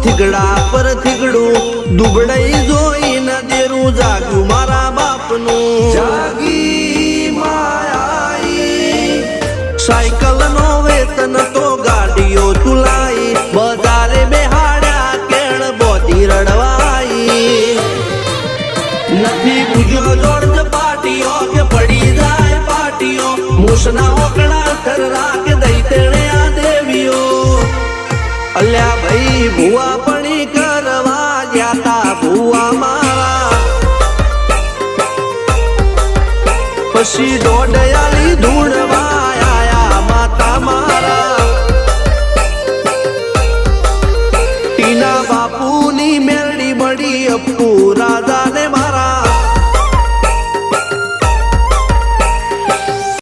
થીગડા પર થીગડું દુબળાઈ જોઈને દેરું જાગ્યું મારા બાપનું જાગી માયાઈ સાયકલ નો વેતન તો ગાડીઓ તુલાઈ બજારે બેહાડ્યા કેણ બોધી રડવાઈ નથી પૂજ્યો જોડ પાટીઓ કે પડી જાય પાટીઓ મૂસના ઓકડા થર રાખ દઈ તેણે આ દેવીઓ અલ્યા